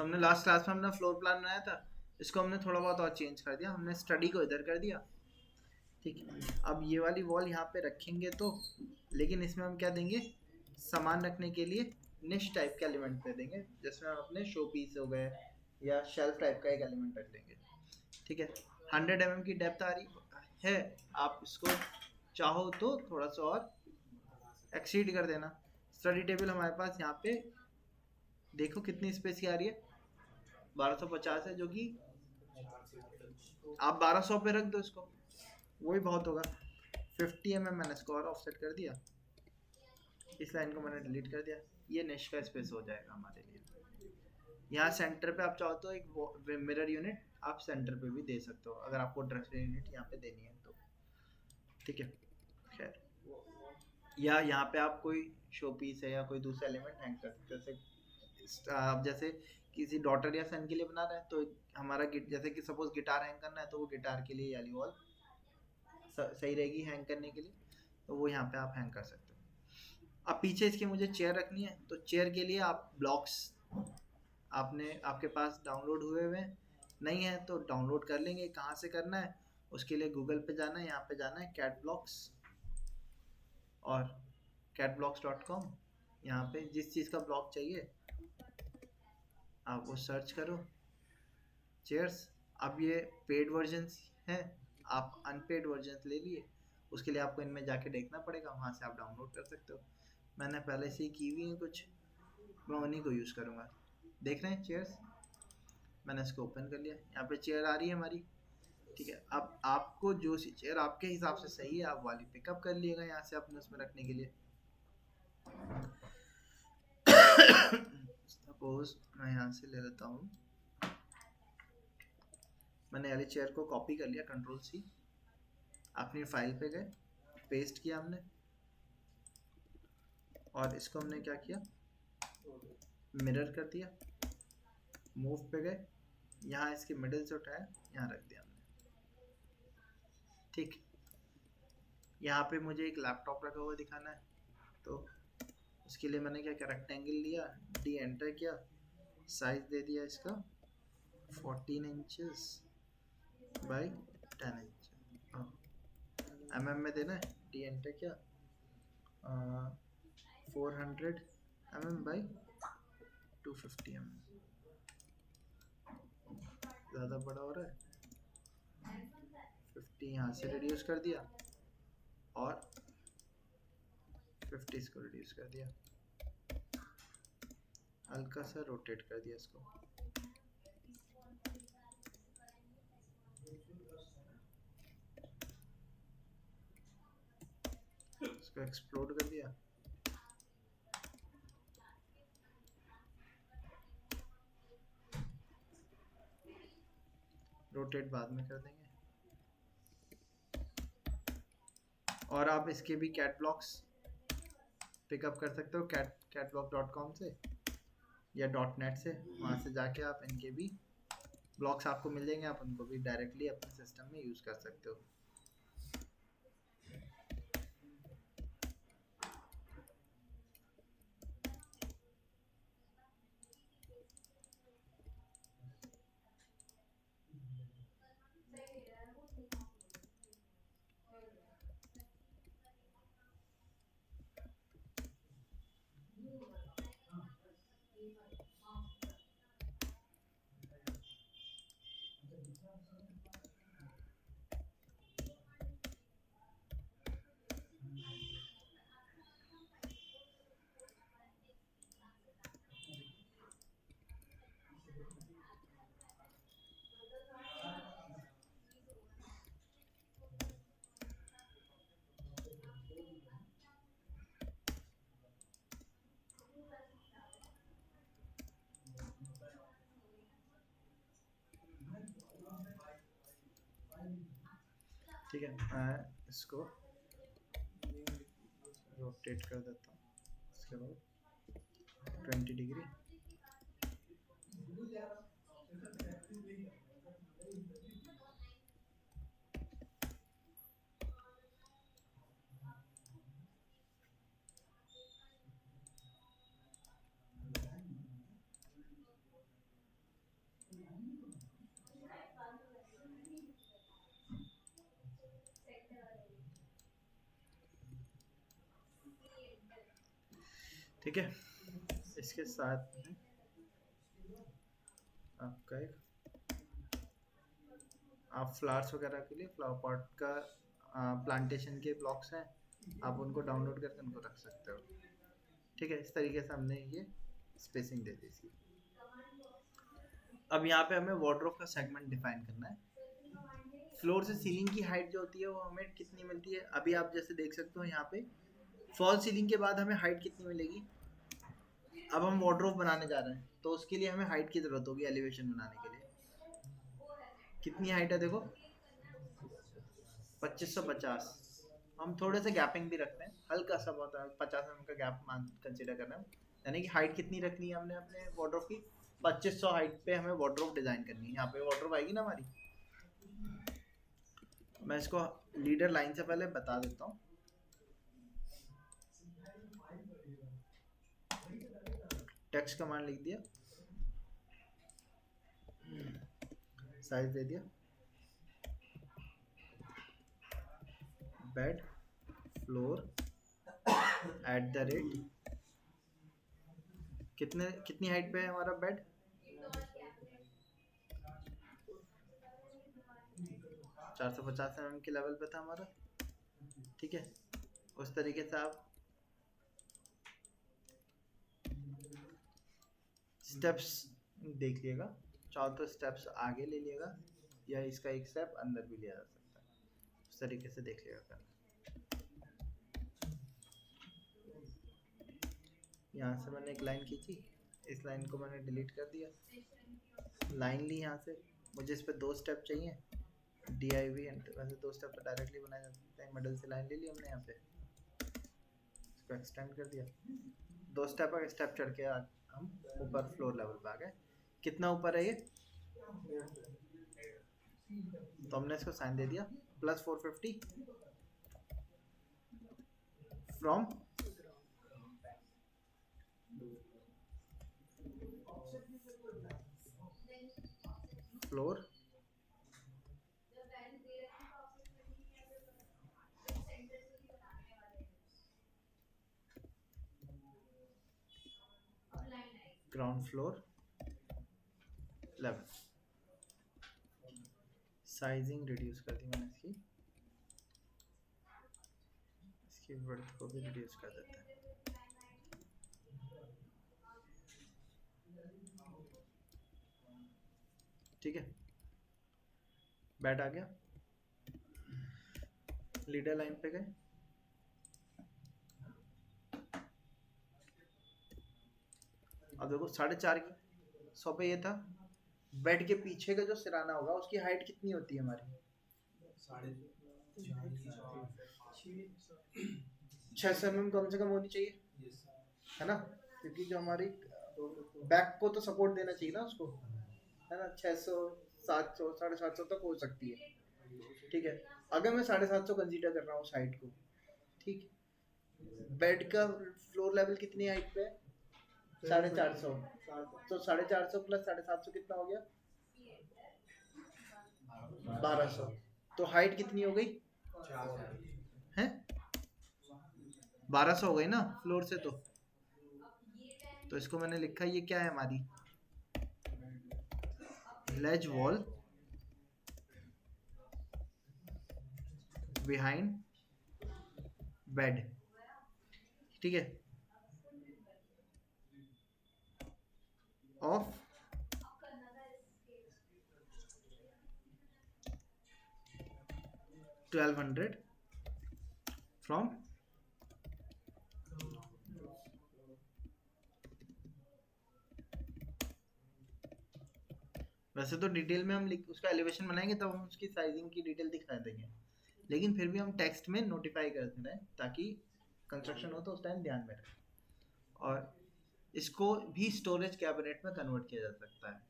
हमने last class में अपना फ्लोर प्लान बनाया था, इसको हमने थोड़ा बहुत और चेंज कर दिया, हमने स्टडी को इधर कर दिया। ठीक है, अब ये वाली वॉल यहाँ पे रखेंगे तो, लेकिन इसमें हम क्या देंगे, सामान रखने के लिए निश टाइप के एलिमेंट दे देंगे, जिसमें हम अपने शो पीस हो गए या शेल्फ टाइप का एक एलिमेंट रख देंगे। ठीक है, 100 mm की डेप्थ आ रही है, आप इसको चाहो तो थोड़ा सा और एक्सीड कर देना। स्टडी टेबल हमारे पास यहाँ पे देखो कितनी स्पेस की आ रही है, 1250 है, जो कि आप 1200 पे रख दो इसको, वही बहुत होगा। 50 mm मैंने इसको और ऑफसेट कर दिया, इस लाइन को मैंने डिलीट कर दिया, ये निश का स्पेस हो जाएगा हमारे लिए। यहाँ सेंटर पे आप चाहो तो एक मिरर यूनिट आप सेंटर पे भी दे सकते हो, अगर आपको ड्रेस यूनिट यहाँ पे देनी है तो। ठीक है, खैर, या यहाँ पे आप कोई शो पीस है या कोई दूसरा एलिमेंट हैंग कर सकते हो, जैसे आप जैसे किसी डॉटर या सन के लिए बना रहे हैं तो हमारा जैसे कि सपोज गिटार हैंग करना है, तो वो गिटार के लिए वाली वॉल सही रहेगी हैंग करने के लिए, तो वो यहाँ पे आप हैंग कर सकते हो। अब पीछे इसके मुझे चेयर रखनी है, तो चेयर के लिए आप ब्लॉक्स आपके पास डाउनलोड हुए हुए नहीं है तो डाउनलोड कर लेंगे। कहाँ से करना है, उसके लिए गूगल पे जाना है, यहाँ पे जाना है कैट ब्लॉक्स और catblocks.com, यहाँ पे जिस चीज़ का ब्लॉक चाहिए आप वो सर्च करो, चेयर्स। अब ये पेड वर्जन है, आप अनपेड वर्जन ले लिए, उसके लिए आपको इनमें जाके देखना पड़ेगा, वहाँ से आप डाउनलोड कर सकते हो। मैंने पहले से ही की हुई है कुछ, मैं उन्हीं को यूज़ करूँगा। देख रहे हैं चेयर्स, मैंने इसको ओपन कर लिया, यहाँ पे चेयर आ रही है हमारी। ठीक है, अब आपको जो सी चेयर आपके हिसाब से सही है आप वाली पिकअप कर लिएगा यहाँ से अपने उसमें रखने के लिए। सपोज मैं यहाँ से ले लेता हूँ, मैंने वाली चेयर को कॉपी कर लिया, Ctrl+C, अपनी फाइल पे गए, पेस्ट किया हमने, और इसको हमने क्या किया, मिरर कर दिया, मूव पे गए, यहाँ इसके मिडिल से उठाया, यहाँ रख दिया हमने। ठीक, यहाँ पे मुझे एक लैपटॉप रखा हुआ दिखाना है, तो उसके लिए मैंने क्या किया, रेक्टेंगल लिया, डी एंटर किया, साइज दे दिया इसका 14 इंचेस बाई 10 इंच, mm में देना है, डी एंटर किया, 400 mm बाई 250 mm, ज़्यादा बड़ा हो रहा है, 50 यहाँ से रिड्यूस कर दिया और 50 इसको रिड्यूस कर दिया, हल्का सा रोटेट कर दिया इसको, इसको एक्सप्लोड कर दिया, रोटेट बाद में कर देंगे। और आप इसके भी कैट ब्लॉक्स पिकअप कर सकते हो catblock.com से या .net से, वहाँ से जाके आप इनके भी ब्लॉक्स आपको मिल जाएंगे, आप उनको भी डायरेक्टली अपने सिस्टम में यूज़ कर सकते हो। ठीक है, मैं इसको रोटेट कर देता हूँ, इसके बाद 20 डिग्री, ठीक है, इसके साथ में आपका एक आप फ्लावर्स वगैरह के लिए फ्लावर पॉट का प्लांटेशन के ब्लॉक्स हैं, आप उनको डाउनलोड करके उनको रख सकते हो। ठीक है, इस तरीके से हमने ये स्पेसिंग दे दी इसकी। अब यहाँ पे हमें वार्डरोब का सेगमेंट डिफाइन करना है। फ्लोर से सीलिंग की हाइट जो होती है वो हमें कितनी मिलती है, अभी आप जैसे देख सकते हो यहाँ पे फॉल सीलिंग के बाद हमें हाइट कितनी मिलेगी। अब हम वार्डरोब बनाने जा रहे हैं तो उसके लिए हमें हाइट की जरूरत होगी एलिवेशन बनाने के लिए। कितनी हाइट है देखो, 2550। हम थोड़े से गैपिंग भी रखते हैं, हल्का सा बहुत 50 mm का गैप मान कंसिडर करना है। यानी कि हाइट कितनी रखनी है हमने अपने वार्डरोब की, 2500 हाइट पे हमें वार्डरोब डिजाइन करनी है। यहाँ पे वार्डरोब आएगी ना हमारी। मैं इसको लीडर लाइन से पहले बता देता हूँ। टेक्स्ट कमांड लिख दिया, साइज दे दिया, बेड फ्लोर @ कितनी हाइट पे है हमारा बेड, 450 mm के लेवल पे था हमारा। ठीक है, उस तरीके से आप स्टेप्स देख लिएगा, चाहो तो स्टेप्स आगे ले लिएगा या इसका एक स्टेप अंदर भी लिया जा सकता है, उस तरीके से देख लिएगा। यहाँ से मैंने एक लाइन खींची, इस लाइन को मैंने डिलीट कर दिया, लाइन ली यहाँ से, मुझे इस पर 2 स्टेप चाहिए, DIV वैसे 2 स्टेप तो डायरेक्टली बनाए जा सकते हैं, मिडल से लाइन ले ली हमने यहाँ पे, इसको एक्सटेंड कर दिया, 2 स्टेप चढ़ के हम ऊपर फ्लोर लेवल पे आ गए। कितना ऊपर है ये, तो हमने इसको साइन दे दिया +450 from floor ground floor level. Sizing reduce कर दी मैंने इसकी विड्थ को भी रिड्यूस कर देते हैं। ठीक है, बैट आ गया, लीडर लाइन पे गए, अब देखो 4.5 की 100 पे ये था, बेड के पीछे का जो सिराना होगा उसकी हाइट कितनी होती है हमारी, 600 mm कम से कम होनी चाहिए, है ना, क्योंकि जो हमारी बैक को तो सपोर्ट देना चाहिए ना उसको, है ना। 600 700 750 तक हो सकती है। ठीक है, अगर मैं 750 कंसीडर कर रहा हूँ साइड को, ठीक, बेड का फ्लोर लेवल कितनी हाइट पे है, 450, तो 450 + 750 कितना हो गया, 1200। तो हाइट कितनी हो गई है, 1200 हो गई ना फ्लोर से। तो इसको मैंने लिखा, ये क्या है हमारी लेज वॉल बिहाइंड बेड। ठीक है, ऑफ 1200 फ्रॉम वैसे तो डिटेल में हम उसका एलिवेशन बनाएंगे तब हम उसकी साइजिंग की डिटेल दिखा देंगे, लेकिन फिर भी हम टेक्स्ट में नोटिफाई करते रहे ताकि कंस्ट्रक्शन हो तो उस टाइम ध्यान में रहे। और इसको भी स्टोरेज कैबिनेट में कन्वर्ट किया जा सकता है,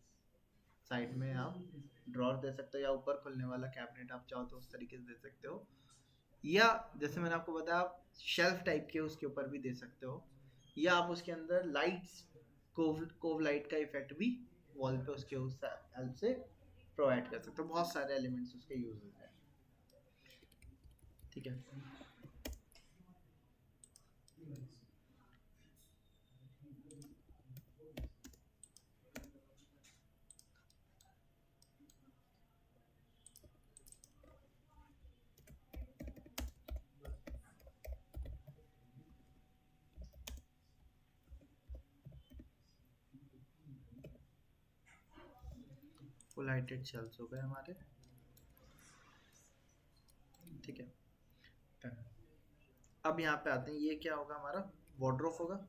साइड में आप ड्रॉर दे सकते हो या ऊपर खुलने वाला कैबिनेट आप चाहो तो उस तरीके से दे सकते हो, या जैसे मैंने आपको बताया आप शेल्फ टाइप के उसके ऊपर भी दे सकते हो, या आप उसके अंदर लाइट्स कोव लाइट का इफेक्ट भी वॉल पे उसके उस हेल्प से प्रोवाइड कर सकते हो। बहुत सारे एलिमेंट्स उसके यूजेस हैं। ठीक है, फुल हाइटेड शेल्स हो गए हमारे, ठीक है। अब यहाँ पे आते हैं, ये क्या होगा हमारा वार्डरोब होगा।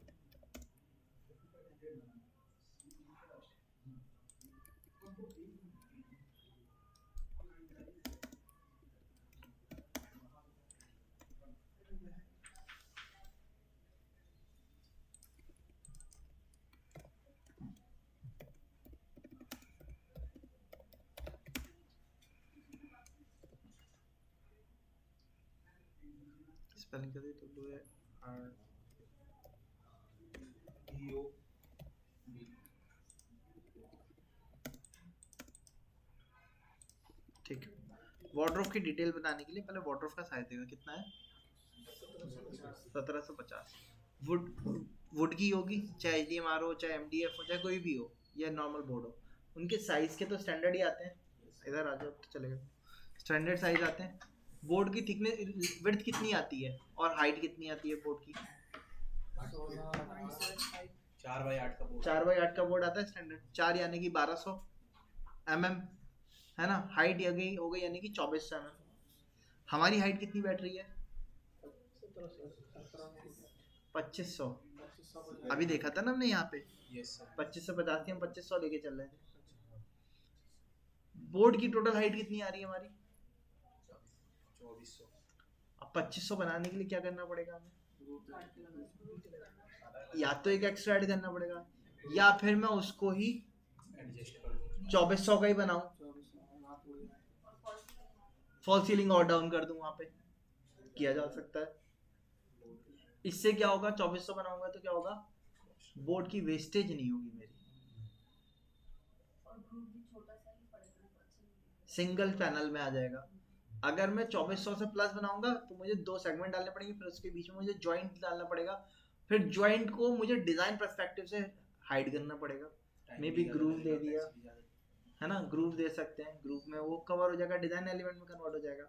स्पेलिंग कर दी तो ठीक है। वार्डरोब की डिटेल बताने के लिए पहले वार्डरोब का साइज देगा, कितना है 1750। वुड वुड की होगी, चाहे HDMR हो, चाहे MDF हो, चाहे कोई भी हो, या नॉर्मल बोर्ड हो, उनके साइज के तो स्टैंडर्ड ही आते हैं। इधर आ जाओ तो चलेगा, स्टैंडर्ड साइज आते हैं। बोर्ड की थिकनेस विड्थ कितनी आती है और हाइट कितनी आती है बोर्ड की? 4x8 का बोर्ड आता है स्टैंडर्ड, 4 यानी कि 1200 mm है ना। हाइट हो गई यानी कि 2400 mm। हमारी हाइट कितनी बैठ रही है? 2500। अभी देखा था ना हमने यहाँ पे, 2550 थी, हम 2500 लेके चल रहे थे। बोर्ड की टोटल हाइट कितनी आ रही है हमारी? 2400। अब 2500 बनाने के लिए क्या करना पड़ेगा हमें? या तो एक एक्स्ट्रा ऐड करना पड़ेगा, या फिर मैं उसको ही 2400 का ही बनाऊं, फॉल सीलिंग और डाउन कर दूं, वहां पे किया जा सकता है। इससे क्या होगा, 2400 बनाऊंगा तो क्या होगा, बोर्ड की वेस्टेज नहीं होगी मेरी। सिंगल पैनल में आ जाएगा। अगर मैं 2400 से प्लस बनाऊंगा तो मुझे 2 सेगमेंट डालने पड़ेंगे, फिर उसके बीच में मुझे जॉइंट डालना पड़ेगा, फिर जॉइंट को मुझे डिजाइन पर्सपेक्टिव से हाइड करना पड़ेगा। मे बी ग्रूव दे दिया है ना, ग्रूव दे सकते हैं, ग्रूव में वो कवर हो जाएगा, डिजाइन एलिमेंट में कन्वर्ट हो जाएगा।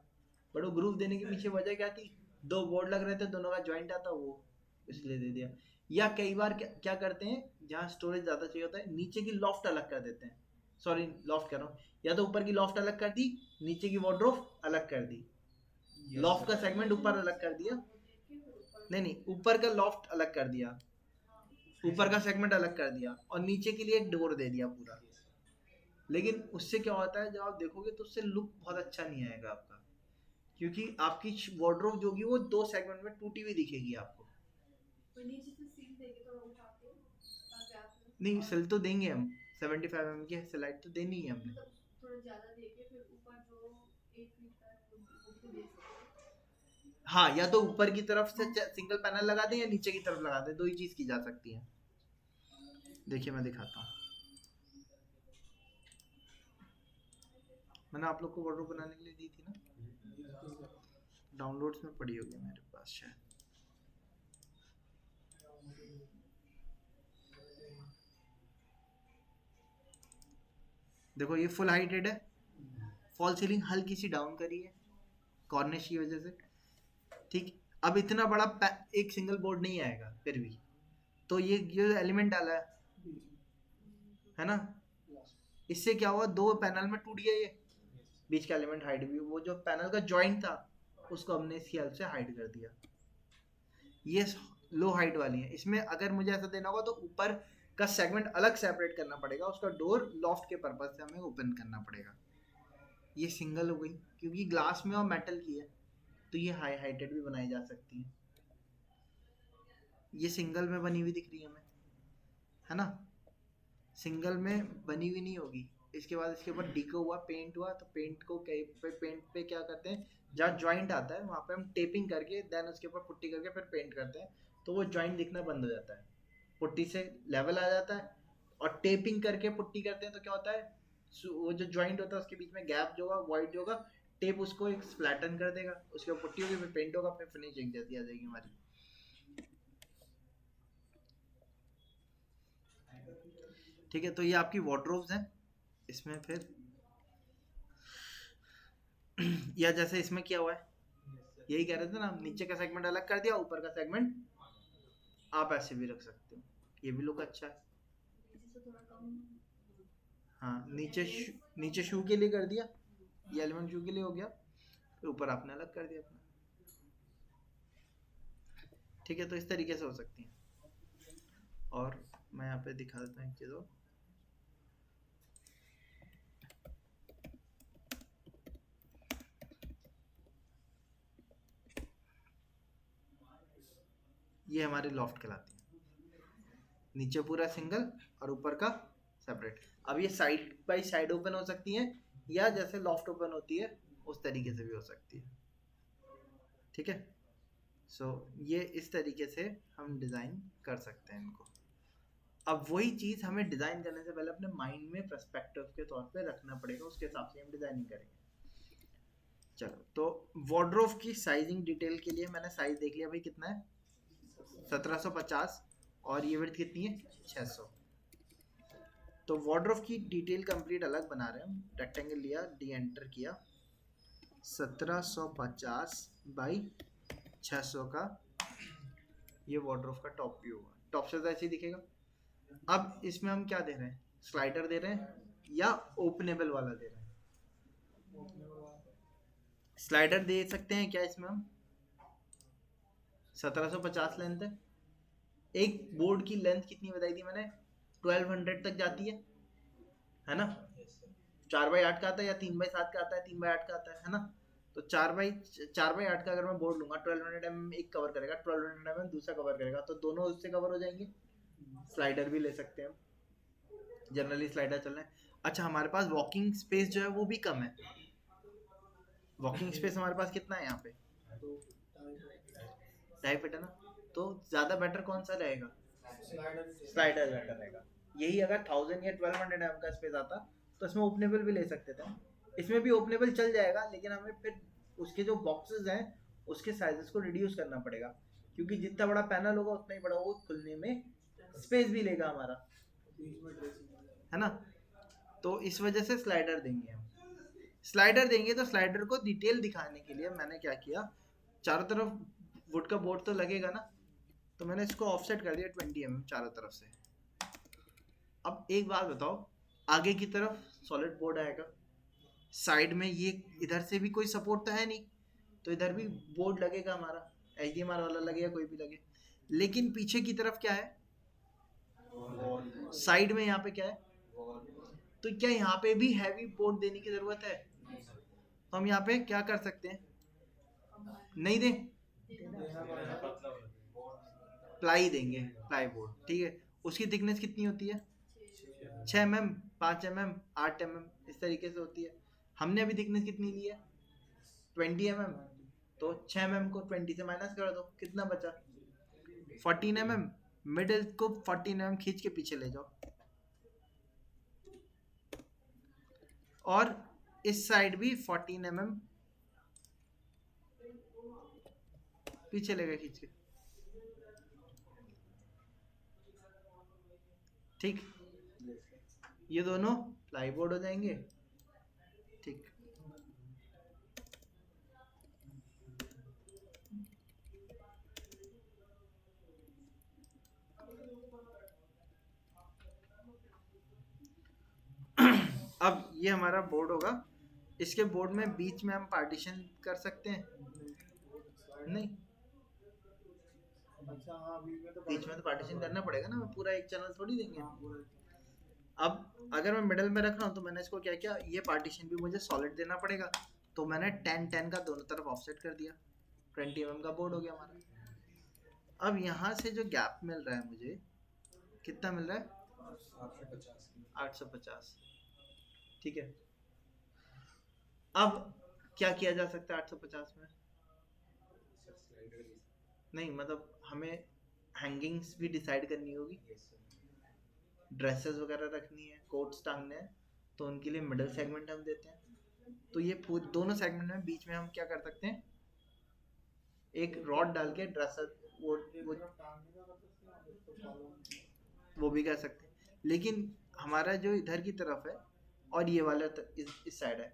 बट वो ग्रूव देने के पीछे वजह क्या थी, 2 बोर्ड लग रहे थे, दोनों का जॉइंट आता, वो इसलिए दे दिया। या कई बार क्या करते हैं, जहाँ स्टोरेज ज्यादा चाहिए होता है, नीचे की लॉफ्ट अलग कर देते हैं, सॉरी लॉफ्ट कर रहा हूँ, या तो ऊपर की लॉफ्ट अलग कर दी, नीचे की वार्डरोब अलग कर दी। लॉफ्ट का सेगमेंट ऊपर अलग कर दिया, नहीं ऊपर का लॉफ्ट अलग कर दिया, ऊपर का सेगमेंट अलग कर दिया, और नीचे के लिए एक डोर दे दिया पूरा। लेकिन उससे क्या होता है, जब आप देखोगे तो उससे लुक बहुत अच्छा नहीं आएगा आपका, क्योंकि आपकी वार्डरोब जो होगी वो 2 सेगमेंट में टूटी हुई दिखेगी आपको। नहीं सिल तो देंगे हम, 75 mm की स्लाइड तो देनी है हमने। हाँ, या तो ऊपर की तरफ से सिंगल पैनल लगा दें या नीचे की तरफ लगा दें, 2 ही चीज की जा सकती है। देखिए मैं दिखाता हूँ, मैंने आप लोग को वार्डरोब बनाने के लिए दी थी ना, डाउनलोड्स में पड़ी होगी मेरे पास शायद। देखो ये फुल हाइटेड है, फॉल सीलिंग हल्की सी डाउन करी है कॉर्निश की वजह से, ठीक। अब इतना बड़ा एक सिंगल बोर्ड नहीं आएगा फिर भी, तो ये एलिमेंट डाला है ना, इससे क्या हुआ, 2 पैनल में टूट गया ये बीच का एलिमेंट हाइड भी, वो जो पैनल का जॉइंट था उसको हमने इसकी हेल्प से हाइड कर दिया। ये लो हाइट वाली है। इसमें अगर मुझे ऐसा देना होगा तो ऊपर का सेगमेंट अलग सेपरेट करना पड़ेगा, उसका डोर लॉफ्ट के पर्पज से हमें ओपन करना पड़ेगा। ये सिंगल हो गई, क्योंकि ग्लास में और मेटल की है तो ये हाई हाइटेड भी बनाई जा सकती है। ये सिंगल में बनी हुई दिख रही है हमें, है ना, सिंगल में बनी हुई नहीं होगी। इसके बाद इसके ऊपर डिको हुआ, पेंट हुआ, तो पेंट को पेंट पे क्या करते हैं, जहाँ जॉइंट आता है वहाँ पे हम टेपिंग करके देन उसके ऊपर पुट्टी करके फिर पेंट करते हैं, तो वो जॉइंट दिखना बंद हो जाता है, पुट्टी से लेवल आ जाता है। और टेपिंग करके पुट्टी करते हैं तो क्या होता है, वो जो जॉइंट होता है उसके बीच में गैप जो होगा, वॉइड जो होगा, टेप उसको एक फ्लैटन कर देगा, उसके ऊपर पुट्टी होगी, फिर पेंट होगा, फिर फिनिशिंग जैसी आ जाएगी हमारी। ठीक है, तो ये आपकी वार्डरोब्स हैं। इसमें फिर या जैसे इसमें क्या हुआ है, यही कह रहे थे ना, नीचे का सेगमेंट अलग कर दिया, ऊपर का सेगमेंट आप ऐसे भी रख सकते हो, ये भी लुक अच्छा है। हाँ, नीचे शू के लिए कर दिया, ये एलिमेंट शू के लिए हो गया, फिर ऊपर आपने अलग कर दिया अपना। ठीक है, तो इस तरीके से हो सकती है। और मैं यहाँ पे दिखा देता हूँ एक चीज़ और। ये हमारे लॉफ्ट कहलाती है, नीचे पूरा सिंगल और ऊपर का सेपरेट। अब ये साइड बाई साइड ओपन हो सकती है, या जैसे लॉफ्ट ओपन होती है उस तरीके से भी हो सकती है। ठीक है, सो ये इस तरीके से हम डिज़ाइन कर सकते हैं इनको। अब वही चीज़ हमें डिज़ाइन करने से पहले अपने माइंड में पर्सपेक्टिव के तौर पे रखना पड़ेगा, उसके हिसाब से हम डिज़ाइनिंग करेंगे। चलो, तो वार्डरोब की साइजिंग डिटेल के लिए मैंने साइज देख लिया भाई, कितना है 1750, और ये विड्थ कितनी है 600। तो वार्डरोब की डिटेल कंप्लीट अलग बना रहे हैं हम। रेक्टेंगल लिया, डी एंटर किया, 1750 बाई 600 का ये वार्डरोब का टॉप व्यू हुआ। टॉप से तो ऐसे ही दिखेगा। अब इसमें हम क्या दे रहे हैं, स्लाइडर दे रहे हैं या ओपनेबल वाला दे रहे हैं? स्लाइडर दे सकते हैं क्या इसमें हम? 1750 लेंथ है। एक बोर्ड की लेंथ कितनी बताई थी मैंने, 1200 तक जाती है ना? 4x8 का आता है या 3x7 का आता है, 3x8 का आता है ना? तो 4x8 का अगर मैं बोर्ड लूंगा, 1200 mm एक कवर करेगा, 1200 mm दूसरा कवर करेगा, तो दोनों उससे कवर हो जाएंगे। स्लाइडर भी ले सकते हैं हम, जनरली स्लाइडर चल रहे हैं। अच्छा, हमारे पास वॉकिंग स्पेस जो है वो भी कम है। वॉकिंग स्पेस हमारे पास कितना है यहाँ पे, 2.5 फीट है ना? तो ज्यादा बेटर कौन सा रहेगा, स्लाइडर बेटर रहेगा। यही अगर 1000 या 1200 mm का स्पेस आता तो इसमें ओपनेबल भी ले सकते थे। इसमें भी ओपनेबल चल जाएगा, लेकिन हमें फिर उसके जो बॉक्सेस हैं उसके साइजेस को रिड्यूस करना पड़ेगा, क्योंकि जितना बड़ा पैनल होगा उतना ही बड़ा वो खुलने में स्पेस भी लेगा हमारा, है ना? तो इस वजह से स्लाइडर देंगे हम। स्लाइडर देंगे तो स्लाइडर को डिटेल दिखाने के लिए मैंने क्या किया, चारों तरफ वुड का बोर्ड तो लगेगा ना, तो मैंने इसको ऑफसेट कर दिया 20 mm चारों तरफ से। अब एक बात बताओ, आगे की तरफ सॉलिड बोर्ड आएगा, साइड में ये इधर से भी कोई सपोर्ट तो है नहीं, तो इधर भी बोर्ड लगेगा हमारा, HDMI वाला लगेगा, कोई भी लगे। लेकिन पीछे की तरफ क्या है, साइड में यहाँ पे क्या है, तो क्या यहाँ पे भी हैवी बोर्ड देने की जरूरत है? तो हम यहाँ पे क्या कर सकते हैं, नहीं दें, प्लाई देंगे, प्लाई बोर्ड। ठीक है, उसकी थिकनेस कितनी होती है, 6 mm, 5 mm, 8 mm, इस तरीके से होती है। हमने अभी थिकनेस कितनी ली है, 20 mm, तो 6 mm को 20 से माइनस कर दो, कितना बचा 14 mm। मिडिल को 14 mm खींच के पीछे ले जाओ, और इस साइड भी 14 mm पीछे लेगा खींच के। ठीक, ये दोनों प्लाईबोर्ड हो जाएंगे। ठीक, अब ये हमारा बोर्ड होगा। इसके बोर्ड में बीच में हम पार्टीशन कर सकते हैं, नहीं? अच्छा हाँ, बीच में तो पार्टीशन करना पड़ेगा ना, पूरा एक चैनल थोड़ी देंगे। अब अगर मैं मिडिल में रख रहा हूँ तो मैंने इसको क्या किया, ये पार्टीशन भी मुझे सॉलिड देना पड़ेगा, तो मैंने 10-10 का दोनों तरफ ऑफसेट कर दिया, 20 mm का बोर्ड हो गया हमारा। अब यहाँ से जो गैप मिल रहा है मुझे, कितना मिल रहा है, 850। ठीक है, अब क्या किया जा सकता है 850 में, नहीं मतलब हमें हैंगिंग्स भी डिसाइड करनी होगी, ड्रेसेस वगैरह रखनी है, कोट्स टांगने हैं, तो उनके लिए मिडिल सेगमेंट हम देते हैं। तो ये दोनों सेगमेंट में बीच में हम क्या कर सकते हैं, एक रॉड डाल के ड्रेसर वो भी कर सकते हैं। लेकिन हमारा जो इधर की तरफ है और ये वाला इस साइड है,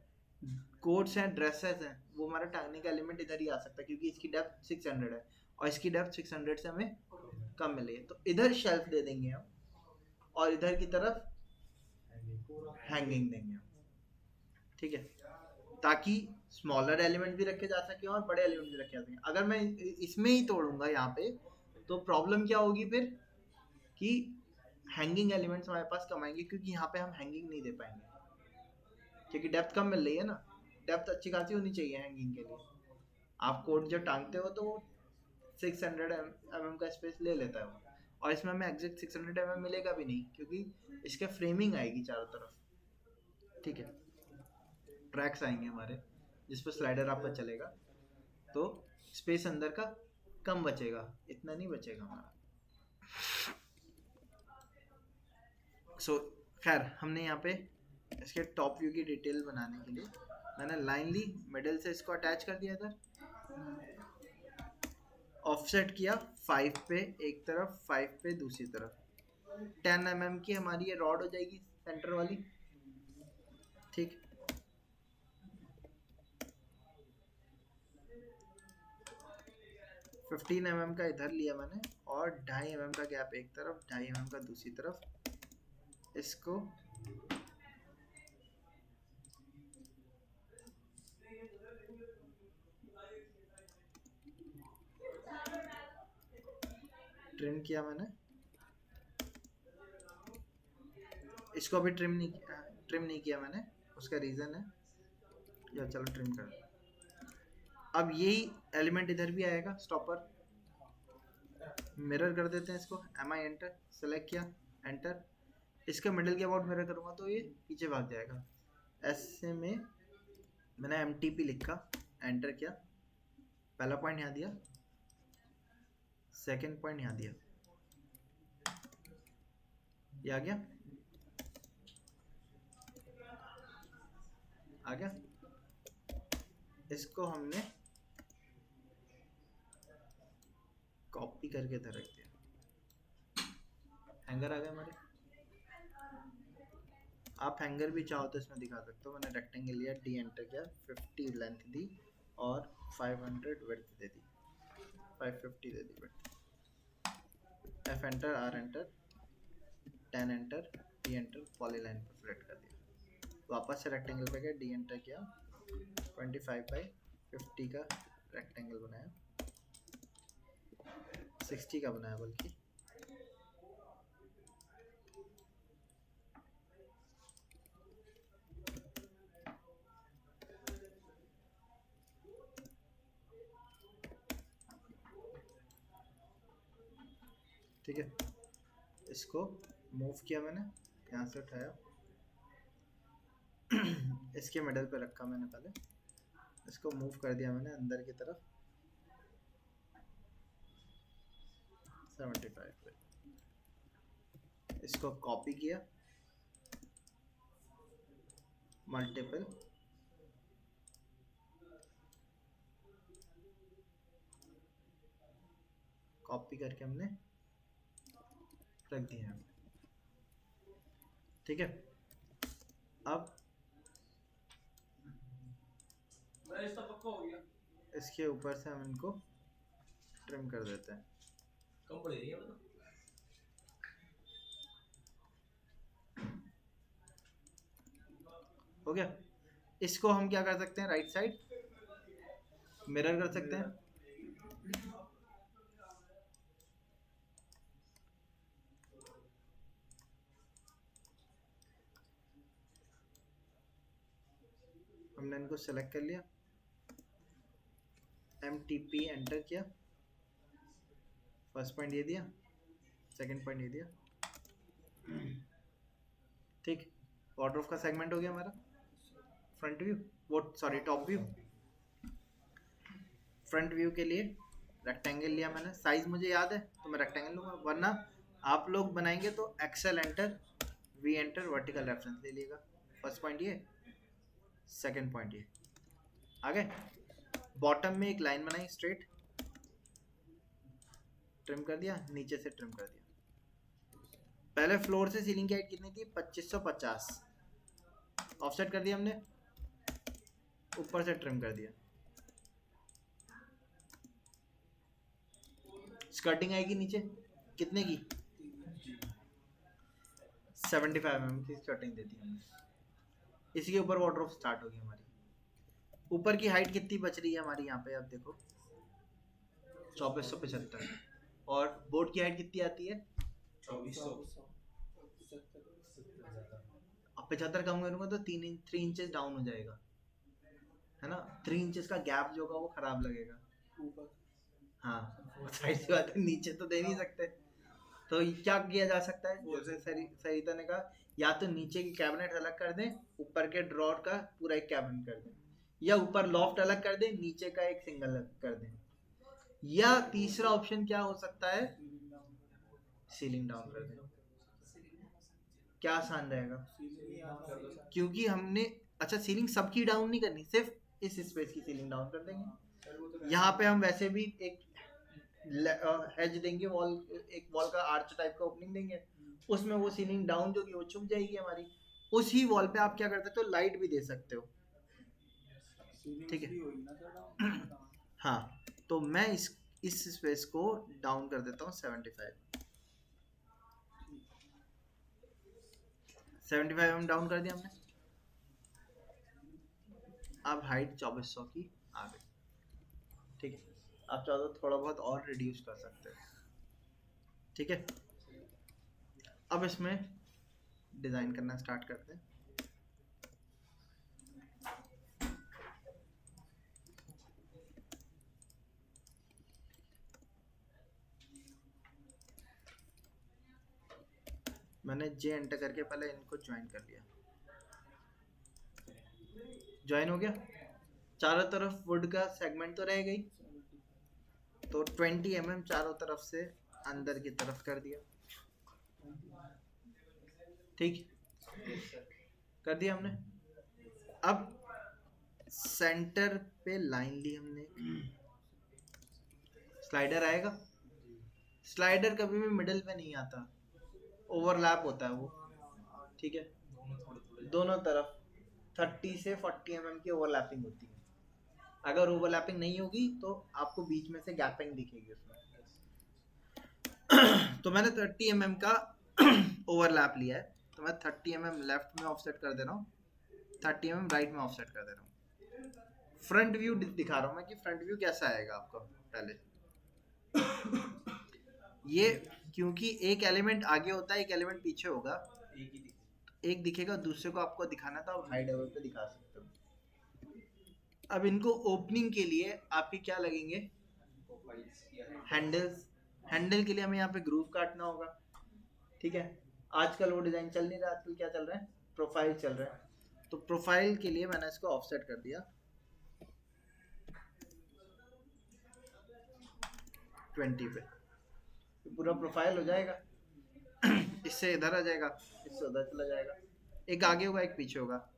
कोट्स हैं, ड्रेसेस हैं, वो हमारा टांगने का एलिमेंट इधर ही आ सकता है, क्योंकि इसकी डेप्थ 600 है और इसकी डेप्थ 600 से हमें कम मिली है, तो इधर शेल्फ दे देंगे हम, और इधर की तरफ हैंगिंग देंगे हम, ठीक है, ताकि स्मॉलर एलिमेंट भी रखे जा सके और बड़े एलिमेंट भी रखे जा सके। अगर मैं इसमें ही तोड़ूंगा यहाँ पे तो प्रॉब्लम क्या होगी फिर कि हैंगिंग एलिमेंट्स हमारे पास कम आएंगे, क्योंकि यहाँ पे हम हैंगिंग नहीं दे पाएंगे क्योंकि डेप्थ कम मिल रही है ना। डेप्थ अच्छी खासी होनी चाहिए हैंगिंग के लिए। आप कोड जब टांगते हो तो वो 600 mm का स्पेस ले लेता है वो, और इसमें हमें एग्जैक्ट 600 mm मिलेगा भी नहीं क्योंकि इसके फ्रेमिंग आएगी चारों तरफ, ठीक है, ट्रैक्स आएंगे हमारे जिस पर स्लाइडर आपका चलेगा, तो स्पेस अंदर का कम बचेगा, इतना नहीं बचेगा हमारा। खैर हमने यहाँ पे इसके टॉप व्यू की डिटेल बनाने के लिए मैंने लाइन ली, मिडिल से इसको अटैच कर दिया था, ऑफसेट किया 5 पे एक तरफ, 5 पे दूसरी तरफ, 10 mm की हमारी ये रॉड हो जाएगी सेंटर वाली, ठीक। फिफ्टीन mm का इधर लिया मैंने और 2.5 mm का गैप एक तरफ, 2.5 mm का दूसरी तरफ, इसको ट्रिम किया मैंने, इसको भी ट्रिम नहीं किया मैंने, उसका रीज़न है, या चलो ट्रिम कर। अब यही एलिमेंट इधर भी आएगा, स्टॉपर, मिरर कर देते हैं इसको, MI एंटर, सेलेक्ट किया, एंटर, इसका मिडिल के अबाउट मिरर करूँगा तो ये पीछे भाग जाएगा। ऐसे में मैंने MTP लिखा, एंटर किया, पहला पॉइंट यहाँ दिया, सेकंड पॉइंट यहाँ दिया, ये आ गया, आ गया। इसको हमने कॉपी करके इधर रख दिया, हैंगर आ गए हमारे। आप हैंगर भी चाहो तो इसमें दिखा सकते हो। मैंने रेक्टेंगल लिया, डी एंटर किया, 50 लेंथ दी और 500 विड्थ दे दी, 550 दे दी width, F enter, R enter, 10 enter, D enter, polyline पर फ्लैट कर दिया, वापस से रेक्टेंगल पे गया, डी एंटर किया, 25/50 का रेक्टेंगल बनाया, 60 का बनाया बल्कि, ठीक है। इसको मूव किया मैंने, यहाँ से उठाया, इसके मिडल पे रखा मैंने पहले, इसको मूव कर दिया मैंने अंदर की तरफ 75 पे, इसको कॉपी किया, मल्टीपल, कॉपी करके हमने रख दिया है, ठीक है। अब पक्का हो गया, इसके ऊपर से हम इनको ट्रिम कर देते हैं, कम पड़ रही है मतलब। हो गया। इसको हम क्या कर सकते हैं, राइट साइड मिरर कर सकते हैं, हमने इनको सेलेक्ट कर लिया, MTP एंटर किया, फर्स्ट पॉइंट ये दिया, सेकंड पॉइंट ये दिया, ठीक। वार्डरोब का सेगमेंट हो गया हमारा, फ्रंट व्यू, वो sorry top view. Front view के लिए रेक्टेंगल लिया मैंने, साइज मुझे याद है तो मैं रेक्टेंगल लूँगा, वरना आप लोग बनाएंगे तो Excel enter, V enter, vertical reference ले लीजिएगा, फर्स्ट पॉइंट ये, सेकंड पॉइंट ये, आगे बॉटम में एक लाइन बनाई स्ट्रेट, ट्रिम कर दिया, नीचे से ट्रिम कर दिया, पहले फ्लोर से सीलिंग की हाइट कितनी थी, 2550, ऑफसेट कर दिया हमने, ऊपर से ट्रिम कर दिया, स्कर्टिंग आएगी नीचे कितने की, 75 mm की कटिंग देती है हमने। इसके ऊपर वार्डरोब स्टार्ट होगी हमारी। ऊपर की हाइट कितनी बच रही है हमारी यहाँ पे, आप देखो 2475। और बोर्ड की हाइट कितनी आती है 2400। अब 75 कम करूंगा तो 3 इंचेस डाउन हो जाएगा, है ना। 3 इंचेस का गैप जो होगा वो खराब लगेगा ऊपर। हाँ साइड से बात है, नीचे तो दे नहीं सकते। तो क्या किया जा सकता है, जैसे सरिता ने कहा, या तो नीचे की कैबिनेट अलग कर दें, ऊपर के ड्रॉर का पूरा एक कैबिनेट कर दें, या ऊपर लॉफ्ट अलग कर दें, नीचे का एक सिंगल अलग कर दें, या तीसरा ऑप्शन क्या हो सकता है, सीलिंग डाउन कर दें। क्या आसान रहेगा, क्योंकि हमने अच्छा सीलिंग सबकी डाउन नहीं करनी, सिर्फ इस स्पेस की सीलिंग डाउन कर देंगे। यहाँ पे हम वैसे भी एक हेज देंगे, वॉल, एक वॉल का आर्च टाइप का ओपनिंग देंगे, उसमें वो सीलिंग डाउन जो की वो छुप जाएगी हमारी। उसी वॉल पे आप क्या कर सकते हो, लाइट भी दे सकते हो, ठीक है। हाँ तो मैं इस स्पेस को डाउन कर देता हूँ 75। 75 mm डाउन कर दिया हमने। अब हाइट 2400 की आ गई, ठीक है। आप चाहो तो थोड़ा बहुत और रिड्यूस कर सकते हो, ठीक है। अब इसमें डिज़ाइन करना स्टार्ट करते हैं। मैंने जे एंटर करके पहले इनको ज्वाइन कर लिया, ज्वाइन हो गया। चारों तरफ वुड का सेगमेंट तो रह गई, तो 20 mm चारों तरफ से अंदर की तरफ कर दिया, ठीक कर दिया हमने। अब सेंटर पे लाइन ली हमने, स्लाइडर आएगा। स्लाइडर कभी भी मिडिल पे नहीं आता, ओवरलैप होता है वो, ठीक है। दोनों तरफ 30 से 40 mm की ओवरलैपिंग होती है। अगर ओवरलैपिंग नहीं होगी तो आपको बीच में से गैपिंग दिखेगी उसमें। तो मैंने 30 mm का ओवरलैप लिया है, तो मैं 30 mm लेफ्ट में ऑफसेट कर दे रहा हूँ, 30 mm राइट में ऑफसेट कर दे रहा हूँ। फ्रंट व्यू दिखा रहा हूँ मैं कि फ्रंट व्यू कैसा आएगा आपका। पहले ये क्योंकि एक एलिमेंट आगे होता है, एक एलिमेंट पीछे होगा, एक दिखेगा, दूसरे को आपको दिखाना था, आप हाई लेवल पे दिखा सकते हो। अब इनको ओपनिंग के लिए आपके क्या लगेंगे, हैंडल्स। हैंडल के लिए हमें यहाँ पे ग्रूव काटना होगा, ठीक है। आजकल वो डिजाइन चल नहीं रहा, आजकल क्या चल रहा है, प्रोफाइल चल रहा है। तो प्रोफाइल के लिए मैंने इसको ऑफसेट कर दिया 20 पे, तो पूरा प्रोफाइल हो जाएगा। इससे इधर आ जाएगा, इससे उधर चला जाएगा, एक आगे होगा एक पीछे होगा।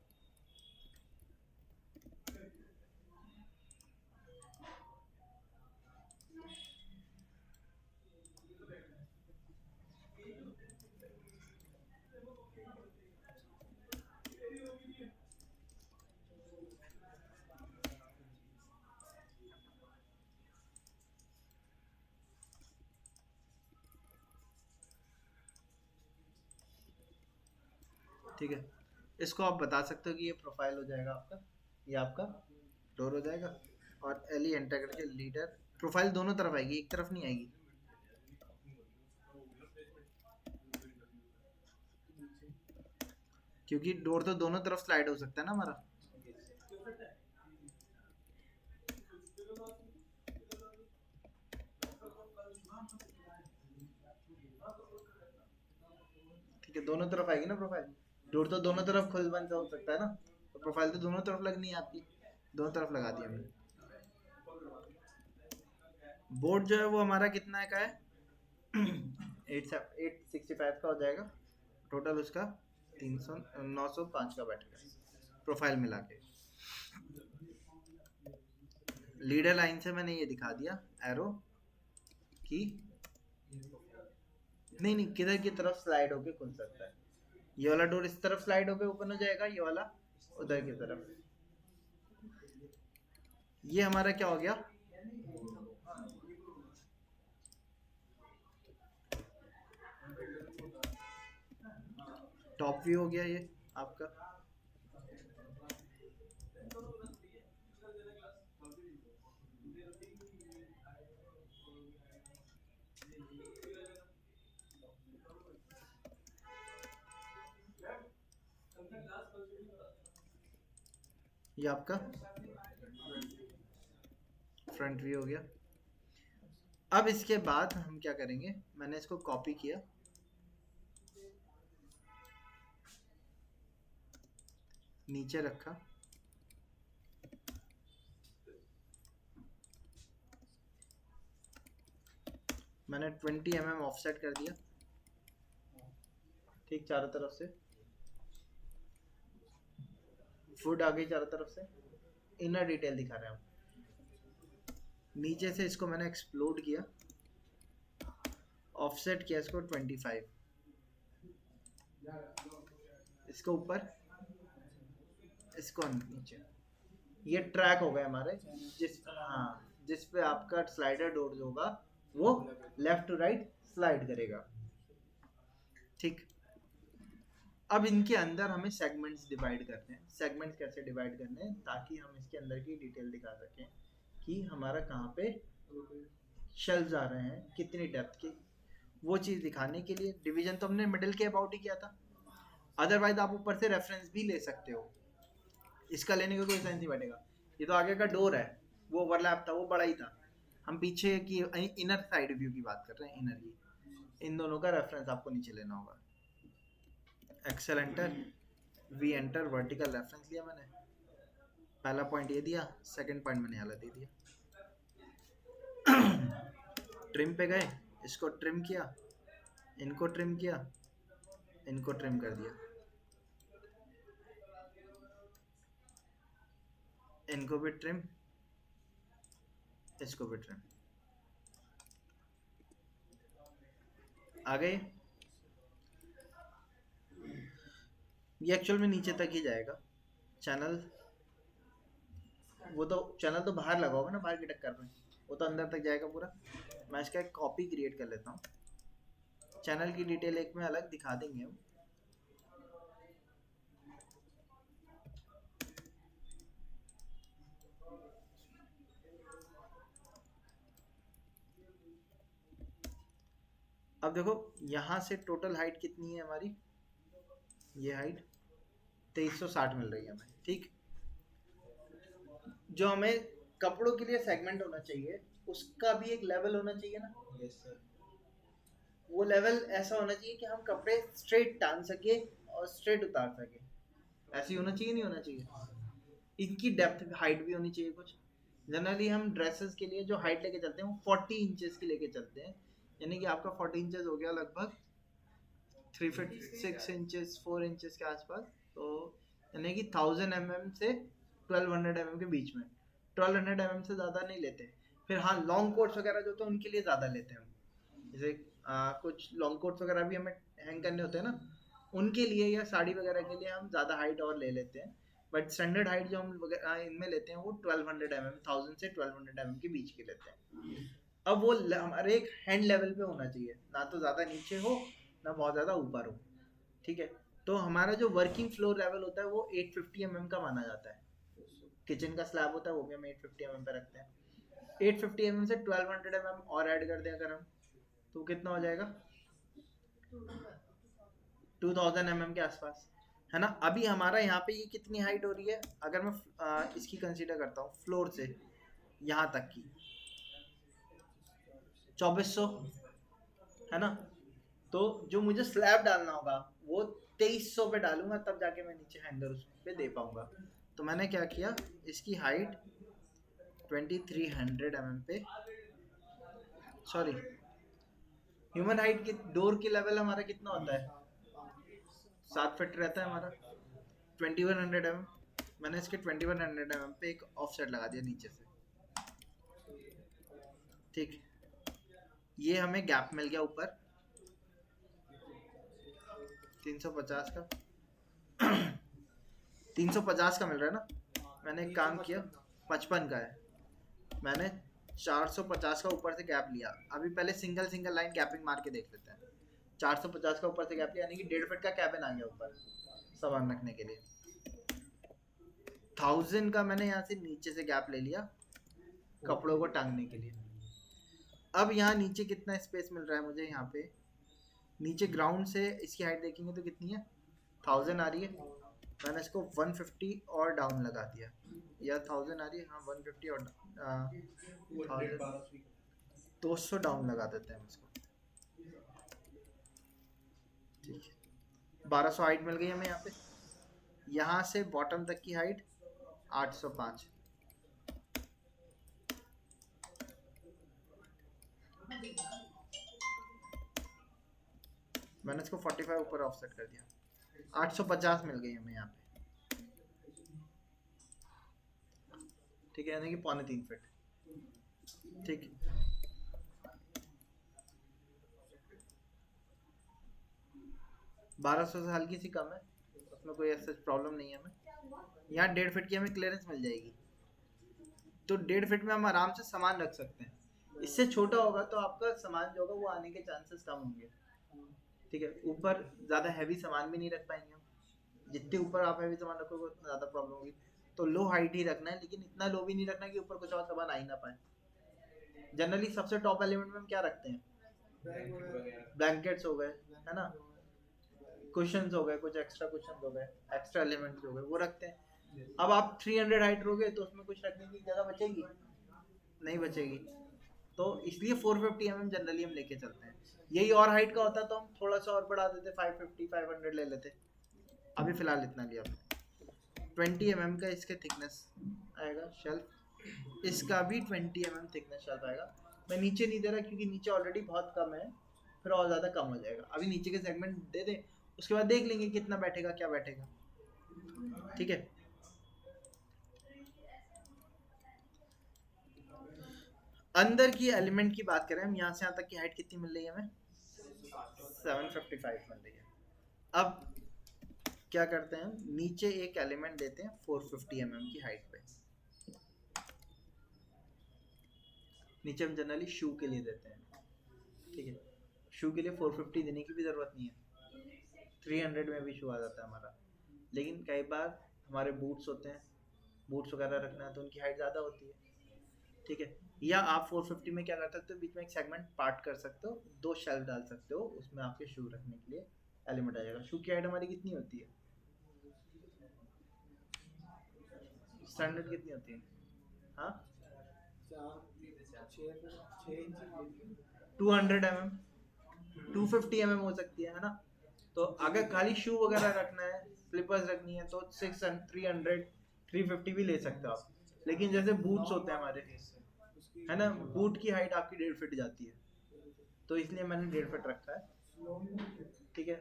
ठीक है, इसको आप बता सकते हो कि ये प्रोफाइल हो जाएगा आपका, ये आपका डोर हो जाएगा। और एल एंटर करके लीडर प्रोफाइल दोनों तरफ आएगी, एक तरफ नहीं आएगी। क्योंकि डोर तो दोनों तरफ स्लाइड हो सकता है ना हमारा। ठीक है, दोनों तरफ आएगी ना प्रोफाइल, डोर तो दोनों तरफ खुल बंद हो सकता है ना, तो प्रोफाइल तो दोनों तरफ लगनी आती, दोनों तरफ लगा दी हमने। बोर्ड जो है वो हमारा कितना का है 865 का हो जाएगा टोटल, उसका 300 905 का बैठेगा प्रोफाइल मिला के। लीडर लाइन से मैंने ये दिखा दिया एरो कि नहीं किधर की तरफ स्लाइड होके खुल सकता है। ये वाला डोर इस तरफ स्लाइड होके ओपन हो जाएगा, ये वाला उधर की तरफ। ये हमारा क्या हो गया, टॉप व्यू हो गया ये आपका। ये आपका फ्रंट व्यू हो गया। अब इसके बाद हम क्या करेंगे, मैंने इसको कॉपी किया, नीचे रखा, मैंने 20 mm ऑफसेट कर दिया, ठीक, चारों तरफ से फुट आ गई चारों तरफ से, इनर डिटेल दिखा रहे हैं हम। नीचे से इसको मैंने एक्सप्लोड किया, ऑफसेट किया इसको 25, इसको ऊपर, इसको नीचे। ये ट्रैक हो गए हमारे, जिस पे आपका स्लाइडर डोर होगा वो लेफ्ट टू राइट स्लाइड करेगा, ठीक। अब इनके अंदर हमें सेगमेंट्स डिवाइड करते हैं। सेगमेंट्स कैसे डिवाइड करने हैं ताकि हम इसके अंदर की डिटेल दिखा सकें कि हमारा कहाँ पे शेल्व्स आ रहे हैं, कितनी डेप्थ की, वो चीज़ दिखाने के लिए डिवीजन तो हमने मिडिल के अबाउट ही किया था। अदरवाइज आप ऊपर से रेफरेंस भी ले सकते हो, इसका लेने का कोई सेंस नहीं बैठेगा। ये तो आगे का डोर है, वो ओवरलैप था, वो बड़ा ही था। हम पीछे की इनर साइड व्यू की बात कर रहे हैं, इनर की। इन दोनों का रेफरेंस आपको नीचे लेना होगा। Excel enter, V enter, vertical reference लिया मैंने, पहला पॉइंट ये दिया, सेकंड पॉइंट मैंने वाला दे दिया। ट्रिम पे गए, इसको ट्रिम किया, इनको ट्रिम किया, इनको ट्रिम कर दिया, इनको भी ट्रिम, इसको भी ट्रिम। आ गए, ये एक्चुअल में नीचे तक ही जाएगा चैनल। वो तो चैनल तो बाहर लगा होगा ना, बाहर की टक्कर में, वो तो अंदर तक जाएगा पूरा। मैं इसका एक कॉपी क्रिएट कर लेता हूँ। चैनल की डिटेल एक में अलग दिखा देंगे हम। अब देखो यहाँ से टोटल हाइट कितनी है हमारी, ये हाइट 2360 मिल रही है हमें, ठीक। जो हमें कपड़ों के लिए सेगमेंट होना चाहिए उसका भी एक लेवल होना चाहिए ना। Yes sir. वो लेवल ऐसा होना चाहिए कि हम कपड़े स्ट्रेट टांग सके और स्ट्रेट उतार सके, ऐसी होना चाहिए, नहीं होना चाहिए। इनकी डेप्थ हाइट भी होनी चाहिए कुछ। जनरली हम ड्रेसेस के लिए जो हाइट लेके चलते हैं वो 40 इंचेस की लेके चलते हैं, यानी कि आपका 40 इंचेस हो गया लगभग 3 फीट 6 इंचेस 4 इंचेस के आसपास। तो यानी कि 1000 mm से 1200 mm के बीच में, 1200 mm से ज़्यादा नहीं लेते। फिर हाँ, लॉन्ग कोट्स वगैरह जो होते हैं उनके लिए ज़्यादा लेते हैं हम। जैसे कुछ लॉन्ग कोट्स वगैरह भी हमें हैंग करने होते हैं ना, उनके लिए या साड़ी वगैरह के लिए हम ज़्यादा हाइट और ले लेते हैं। बट स्टैंडर्ड हाइट जो हम इनमें लेते हैं वो 1200 mm, 1000 से 1200 mm के बीच की लेते हैं। अब वो हमारे एक हैंड लेवल पे होना चाहिए, ना तो ज़्यादा नीचे हो ना बहुत ज़्यादा ऊपर हो, ठीक है। तो हमारा जो वर्किंग फ्लोर लेवल होता है वो 850 mm का माना जाता है। किचन का स्लैब होता है वो भी हम 850 mm पे रखते हैं। 850 mm से 1200 mm और ऐड कर दें अगर हम, तो कितना हो जाएगा 2000 mm के आसपास, है ना। अभी हमारा यहाँ पे ये कितनी हाइट हो रही है, अगर मैं इसकी कंसीडर करता हूँ फ्लोर से यहाँ तक की 2400, है ना। तो जो मुझे स्लैब डालना होगा वो 2300 पे डालूंगा, तब जाके मैं नीचे हैंगर उस पे दे पाऊंगा। तो मैंने क्या किया, इसकी हाइट 2300 mm पे, सॉरी ह्यूमन हाइट की डोर की लेवल हमारा कितना होता है, 7 फीट रहता है हमारा, 2100 mm। मैंने इसके 2100 mm पे एक ऑफसेट लगा दिया नीचे से, ठीक। ये हमें गैप मिल गया ऊपर 350 का 350 का मिल रहा है ना। मैंने एक काम किया, 55 का है, मैंने 450 का ऊपर से गैप लिया। अभी पहले सिंगल सिंगल लाइन गैपिंग मार के देख लेते हैं। 450 का ऊपर से गैप लिया, यानी कि 1.5 फीट का कैबिन आ गया ऊपर सामान रखने के लिए। 1000 का मैंने यहाँ से नीचे से गैप ले लिया कपड़ों को टांगने के लिए। अब यहाँ नीचे कितना स्पेस मिल रहा है मुझे, यहाँ पे नीचे ग्राउंड से इसकी हाइट देखेंगे तो कितनी है, 1000 आ रही है। मैंने इसको 150 और डाउन लगा दिया, या 1000 आ रही है, हाँ 150 और 200 डाउन लगा देते हैं इसको। ठीक है, 1200 हाइट मिल गई हमें यहाँ पे। यहाँ से बॉटम तक की हाइट 805। मैंने इसको 45 ऊपर ऑफसेट कर दिया, 850 मिल गई हमें यहाँ पे। ठीक है, यानी कि 3.25 फीट। ठीक है, 1200 से हल्की सी कम है, उसमें कोई ऐसा प्रॉब्लम नहीं है हमें। यहाँ 1.5 फीट की हमें क्लियरेंस मिल जाएगी, तो 1.5 फीट में हम आराम से सामान रख सकते हैं। इससे छोटा होगा तो आपका सामान जो होगा वो आने के चांसेस कम होंगे। ठीक है, ऊपर ज़्यादा हैवी सामान भी नहीं रख पाएंगे हम, जितने ऊपर आप हैवी सामान रखोगे उतना ज़्यादा प्रॉब्लम होगी। तो लो हाइट ही रखना है, लेकिन इतना लो भी नहीं रखना कि ऊपर कुछ और सामान आ ही ना पाए। जनरली सबसे टॉप एलिमेंट में हम क्या रखते हैं, ब्लैंकेट्स हो गए, है ना, कुशन्स हो गए, कुछ एक्स्ट्रा कुशन्स हो गए, एक्स्ट्रा एलिमेंट्स हो गए, वो रखते हैं। अब आप 300 हाइट रहोगे तो उसमें कुछ रखने की जगह बचेगी नहीं बचेगी, तो इसलिए 450 जनरली हम लेके चलते हैं। यही और हाइट का होता तो हम थोड़ा सा और बढ़ा देते, 550 500 ले लेते। अभी फिलहाल इतना लिया। 20 का इसके थिकनेस आएगा शेल्फ, इसका भी 20 थिकनेस शेल्फ आएगा। मैं नीचे नहीं दे रहा क्योंकि नीचे ऑलरेडी बहुत कम है, फिर और ज़्यादा कम हो जाएगा। अभी नीचे के सेगमेंट दे दे, उसके बाद देख लेंगे कितना बैठेगा क्या बैठेगा। ठीक है, अंदर की एलिमेंट की बात करें हम, यहाँ से यहाँ तक की हाइट कितनी मिल रही है हमें, 755 मिल रही है। अब क्या करते हैं, नीचे एक एलिमेंट देते हैं 450 की हाइट पे। नीचे हम जनरली शू के लिए देते हैं। ठीक है, शू के लिए 450 देने की भी ज़रूरत नहीं है, 300 में भी शू आ जाता है हमारा। लेकिन कई बार हमारे बूट्स होते हैं, बूट्स वगैरह रखना है तो उनकी हाइट ज़्यादा होती है। ठीक है, या आप 450 में क्या कर सकते हो, बीच में एक सेगमेंट पार्ट कर सकते हो, 2 शेल्फ डाल सकते हो, उसमें आपके शू रखने के लिए एलिमेंट आ जाएगा। शू की हाइट हमारी कितनी होती है, स्टैंडर्ड कितनी होती है, हाँ 200 250 हो सकती है ना। तो अगर खाली शू वगैरह रखना है, स्लीपर्स रखनी है, तो 600 300 350 भी ले सकते हो आप। लेकिन जैसे बूट्स होते हैं हमारे, है ना, बूट की हाइट आपकी 1.5 फीट जाती है, तो इसलिए मैंने 1.5 फीट रखा है। ठीक है,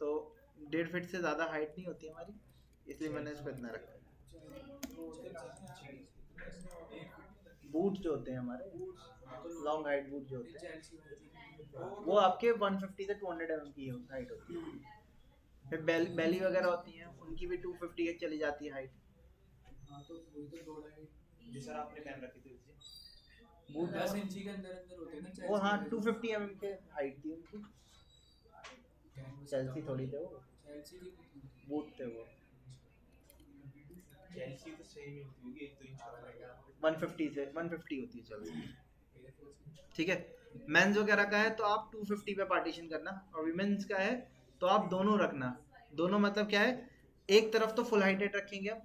तो 1.5 फीट से ज़्यादा हाइट नहीं होती हमारी, इसलिए मैंने इसको इतना रखा है। बूट जो होते हैं हमारे, लॉन्ग हाइट बूट जो होते हैं, वो आपके 150 से 200 की हाइट होती है। फिर बेली वगैरह होती हैं, उनकी भी 250 की चली जाती है हाइट। जी सर, आपने पहन रखी थी बूट 10 इंची के अंदर अंदर होते हैं ना, वो, हाँ 250 के हाइट थी उनकी। चेल्सी थोड़ी थे वो, बूट थे वो। चेल्सी तो सेम ही होगी, 1-2 इंच का फर्क है। 150 से 150 होती है चेल्सी। ठीक है, मेंस वगैरह का है तो आप 250 पे पार्टीशन करना, और विमेंस का है तो आप दोनों रखना। दोनों मतलब क्या है, एक तरफ तो फुल हाइटेड रखेंगे हम,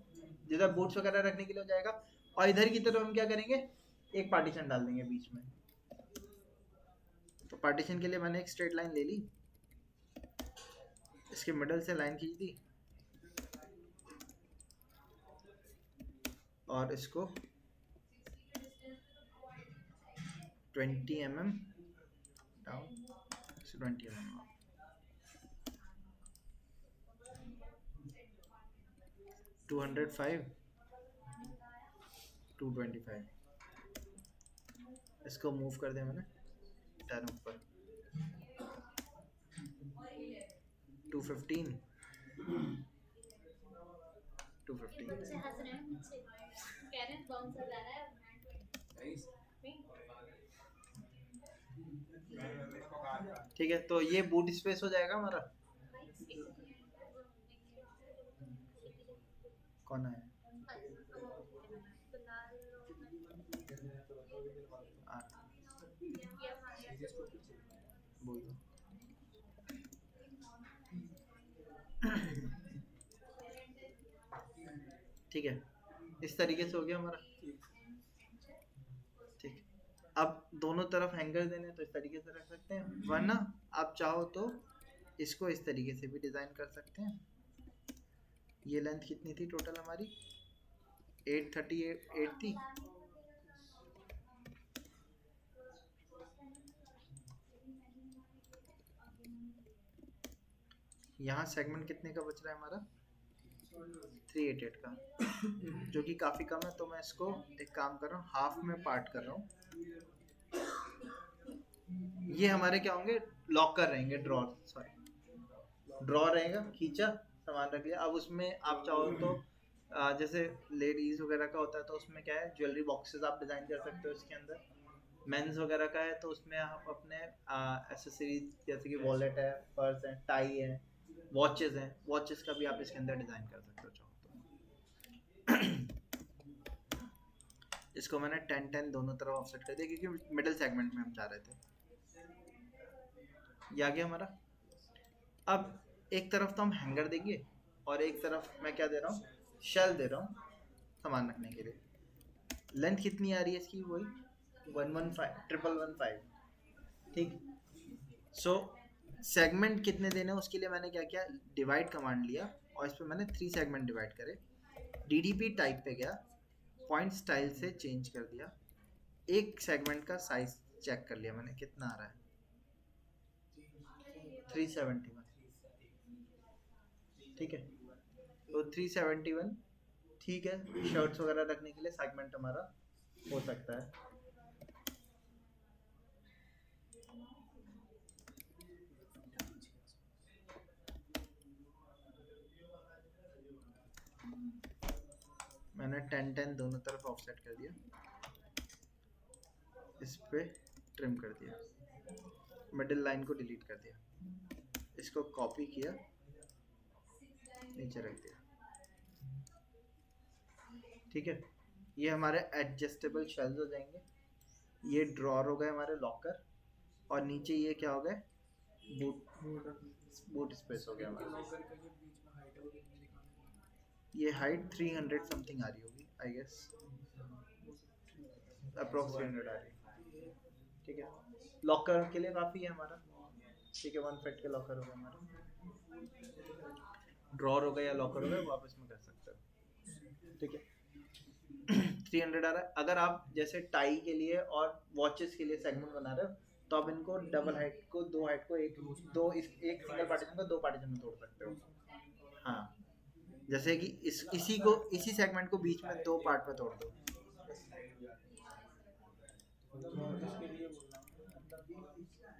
जिधर बूट्स वगैरह रखने के लिए हो जाएगा, और इधर की तरफ हम क्या करेंगे, एक पार्टीशन डाल देंगे बीच में। तो पार्टीशन के लिए मैंने एक स्ट्रेट लाइन ले ली, इसके मिडल से लाइन खींच दी, और इसको 20 डाउन, 20 205 225, इसको मूव कर दिया मैंने टर्न ऊपर, 215 215 ठीक है, तो ये बूट स्पेस हो जाएगा हमारा। कौन है? बोल दो। ठीक है, इस तरीके से हो गया हमारा। ठीक, अब दोनों तरफ हैंगर देने तो इस तरीके से रख सकते हैं, वरना आप चाहो तो इसको इस तरीके से भी डिजाइन कर सकते हैं। ये लेंथ कितनी थी टोटल हमारी? 838 थी। यहाँ सेगमेंट कितने का बच रहा है हमारा? 388 का, जो कि काफ़ी कम है। तो मैं इसको एक काम कर रहा हूँ, हाफ में पार्ट कर रहा हूँ। ये हमारे क्या होंगे? लॉकर रहेंगे, ड्रॉर, सॉरी ड्रॉर रहेगा, खींचा सामान रख लिया। अब उसमें आप चाहो तो जैसे लेडीज वगैरह का होता है तो उसमें क्या है, ज्वेलरी बॉक्सेस आप डिजाइन कर सकते हो इसके अंदर। मेंस वगैरह का है तो उसमें आप अपने एसेसरीज जैसे कि वॉलेट है, पर्स है, टाई है, वॉचेस हैं, वॉचेस का भी आप इसके अंदर डिजाइन कर सकते हो चाहो तो। इसको मैंने 10-10 दोनों तरफ ऑफसेट कर दिया क्योंकि मिडिल सेगमेंट में हम जा रहे थे। ये आ गया हमारा। अब एक तरफ तो हम हैंगर देंगे और एक तरफ मैं क्या दे रहा हूँ, शेल दे रहा हूँ सामान रखने के लिए। लेंथ कितनी आ रही है इसकी? वही 115 ठीक। सो सेगमेंट कितने देने हैं उसके लिए मैंने क्या किया, डिवाइड कमांड लिया और इस पर मैंने 3 सेगमेंट डिवाइड करे। डीडीपी टाइप पे गया, पॉइंट स्टाइल से चेंज कर दिया, एक सेगमेंट का साइज चेक कर लिया मैंने कितना आ रहा है, 371। ठीक है, तो 371 ठीक है, शर्ट्स वगैरह रखने के लिए सेगमेंट हमारा हो सकता है। मैंने 10-10 दोनों तरफ ऑफसेट कर दिया, इस पे ट्रिम कर दिया, मिडिल लाइन को डिलीट कर दिया, इसको कॉपी किया, नीचे रख दिया। ठीक है, ये हमारे एडजस्टेबल शेल्स हो जाएंगे। ये ड्रॉर हो गए हमारे लॉकर, और नीचे ये क्या हो गए, बूट स्पेस हो गया हमारा। ये हाइट 300 समथिंग आ रही होगी आई गेस, अप्रोक्स 300 आ रही है। ठीक है, लॉकर के लिए काफ़ी है हमारा। ठीक है, 1 फीट के लॉकर हो गए हमारे, ड्रॉर हो गया या लॉकर हो गया, वापस में कर सकते हो। ठीक है, 300 आ रहा है। अगर आप जैसे टाई के लिए और वॉचेस के लिए सेगमेंट बना रहे हो तो आप इनको डबल हाइट को, दो हाइट को एक सिंगल पार्टीशन को 2 पार्टीशन में तोड़ सकते हो। हाँ, जैसे कि इसी सेगमेंट को बीच में 2 पार्ट में तोड़ दो।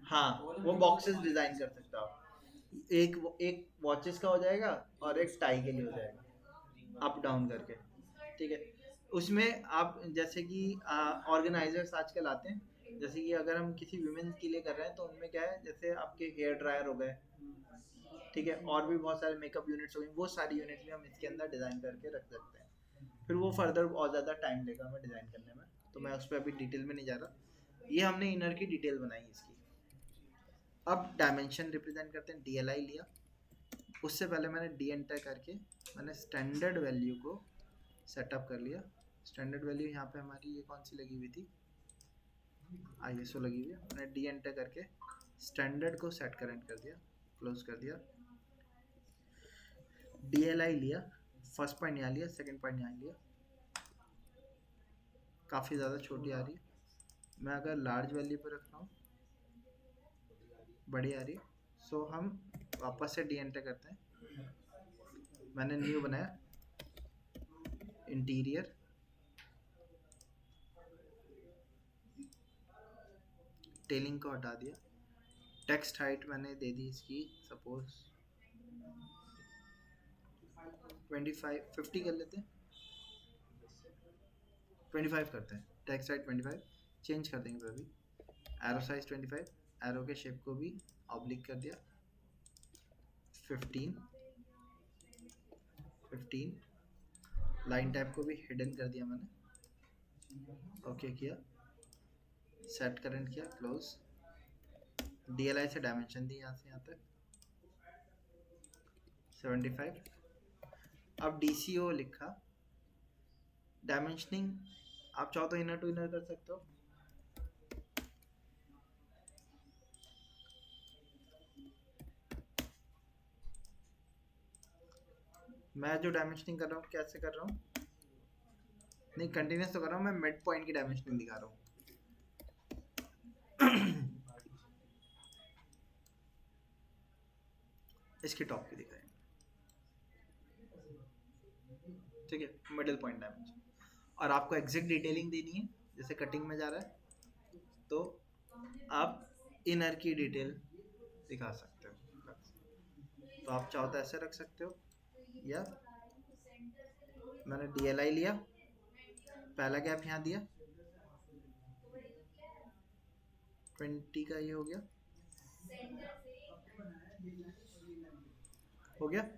हाँ, वो बॉक्सेस डिजाइन कर सकते हो आप। एक वॉचेस का हो जाएगा और एक टाई के लिए हो जाएगा, अप डाउन करके। ठीक है, उसमें आप जैसे कि ऑर्गेनाइजर्स आजकल आते हैं, जैसे कि अगर हम किसी वीमेंस के लिए कर रहे हैं तो उनमें क्या है, जैसे आपके हेयर ड्रायर हो गए, ठीक है, और भी बहुत सारे मेकअप यूनिट्स हो गए, वो सारी यूनिट भी हम इसके अंदर डिज़ाइन करके रख सकते हैं। फिर वो फर्दर बहुत ज़्यादा टाइम लेगा हमें डिज़ाइन करने में, तो मैं उस पर अभी डिटेल में नहीं जा रहा। ये हमने इनर की डिटेल बनाई इसकी। अब डायमेंशन रिप्रेजेंट करते हैं, DLI लिया, उससे पहले मैंने डी एंटर करके मैंने स्टैंडर्ड वैल्यू को सेटअप कर लिया। स्टैंडर्ड वैल्यू यहाँ पे हमारी ये कौन सी लगी हुई थी, ISO लगी हुई है। मैंने डी एंटर करके स्टैंडर्ड को सेट करेंट कर दिया, क्लोज कर दिया। DLI लिया, फर्स्ट पॉइंट यहाँ लिया, सेकंड पॉइंट यहाँ लिया, काफ़ी ज़्यादा छोटी आ रही है। मैं अगर लार्ज वैल्यू पर रख रहा हूँ बड़ी आ रही है। सो हम वापस से डी एंटर करते हैं। मैंने न्यू बनाया, इंटीरियर, टेलिंग को हटा दिया, टेक्स्ट हाइट मैंने दे दी इसकी सपोज 50 कर लेते हैं, 25 करते हैं, टेक्स्ट हाइट 25 चेंज कर देंगे अभी, एरो साइज 25, एरो के शेप को भी ऑब्लिक कर दिया, 15 15। लाइन टाइप को भी हिडन कर दिया मैंने, ओके किया, सेट करंट किया, क्लोज। DLI से डायमेंशन दी यहाँ से यहाँ तक 75। अब DCO लिखा, डायमेंशनिंग आप चाहो तो इनर टू इनर कर सकते हो, मैं जो डायमेंशनिंग कर रहा हूँ कैसे कर रहा हूँ, नहीं कंटिन्यूस तो कर रहा हूँ मैं, मिड पॉइंट की डायमेंशनिंग दिखा रहा हूँ। इसकी टॉप की दिखाएंगे, ठीक है, मिडिल पॉइंट डायमेंशन। और आपको एग्जैक्ट डिटेलिंग देनी है, जैसे कटिंग में जा रहा है तो आप इनर की डिटेल दिखा सकते हो, तो आप चाहो तो ऐसे रख सकते हो, या मैंने DLI लिया, पहला गैप यहाँ दिया 20 का, ये हो गया, हो गया।